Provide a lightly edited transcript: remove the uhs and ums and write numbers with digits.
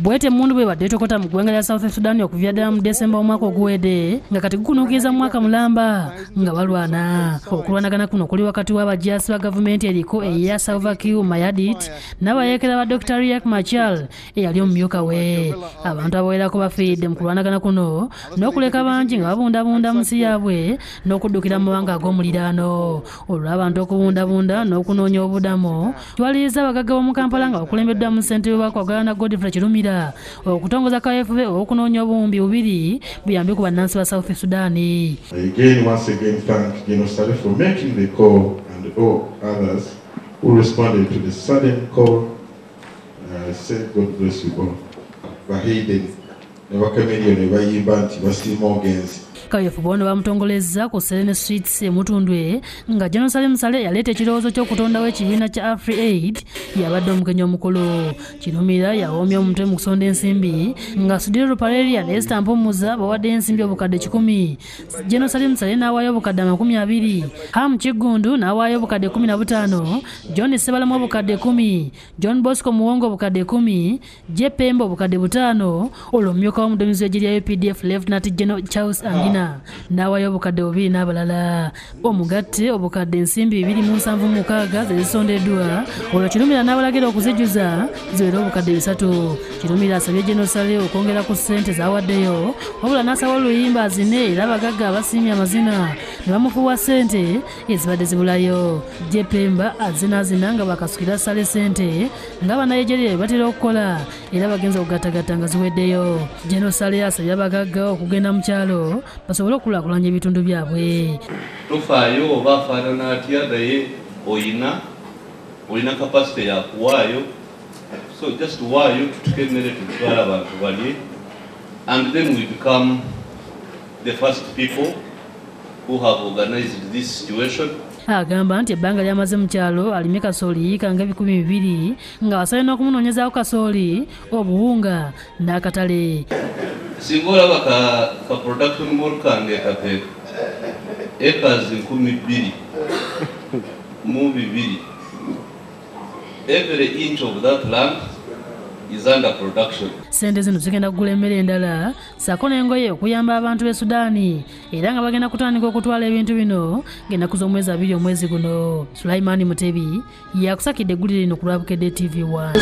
bwete mundu bwe badde tokota mu ggwanga lya South Sudan okuvya ddala mu December omwaka oguwedde nga kati gukunuukiriza mu mwaka mulamba nga balwana. Okulwanagana kuno kuli wakati w'abajaasi ba gavumenti eriko eya Salva Kiir Mayardit n'abayeekera ba Dr. Riek Machar eyali omumyuka we. Abantu abawerako bafiidde mu kulwanagana kuno n'okuleka bangi nga babundabunda mu nsi yaabwe n'okuddukira mu mawanga ag'omuliraano. Olw'abantu okubundabunda n'okunoonya obudamu kiwaliriza abagagga b'omu Kampala nga bakulembeddwa mu ssentebe wa Kwagala Godfrey Kirumira okutongoza kaweefube okunoonya obuwumbi bubiri buyambe ku bannansi ba South Sudan. Once again thank Genosale for making the call and all others who responded to the sudden call. Say God bless you all. Bahiden never comedian never yibanti basi morgens. Kaweefube ono bamutongolezza ku Serene Streets emutundwe nga Genosale Musale yaleeta ekirowoozo ky'okutondawo ekibiina kya AfriAid yabadde omukenya omukulu. Kirumira yawoomya omutwe mu kusonda ensimbi nga Sudiro Ruparelia ne Esther Mpumuza bawadde ensimbi obukadde 10. Genosale Musale n'awaayo obukadde 20. Ham Kiggundu n'awaayo obukadde 15. John Sebalamu obukadde 10. John Bosco Muwongo obukadde 10. Jepemba obukadde 5. Olwo omumyuka w'omuduumizi w'eggye lya UPDF Lieutenant General Charles Angina n'awaayo obukadde 2 n'abalala. Omugatte obukadde ensimbi 276 zezisondeddwa. Olwo Kirumira n'abalagira okuzijjuza ziwera obukadde 3. Kirumira asabye Genosale okwongera ku ssente z'awaddeyo wabula n'asaba oluyimba azine era abagagga abasiimye amazina ne bamufuuwa ssente ezibadde zibulayo. Jepemba azinaazina nga bakasukira Sale ssente nga bannayegeriya batera okukola era bagenza okugattagatta nga ziweddeyo. Genosale asabye abagagga okugenda mu kyalo basobole okukulaakulanya ebitundu byabwe. Tofaayo oba afaanana atya naye olina kapasite yakuwaayo, so just waayo tutuke emmere tutwala abantu balye, and then we become the first people who have organized this situation. Agamba nti ebbanga lyamaze mu kyalo alimye kasooli yiika nga 200 nga basale n'okumunoonyezaako kasooli, obuwunga n'akatale. Singa olaba ka production mall kange kape acres 12,000 mu 2. Every inch of that land is under production. Sente zino zigenda kugula emmere endala ssaako n'engoye okuyamba abantu b'e Sudaani era nga bagenda kutandika okutwala ebintu bino ng'ennaku z'omwezi 2 omwezi guno. Sulaiman Mutebi yakusakidde eggulire lino ku Lwabukedde TV1.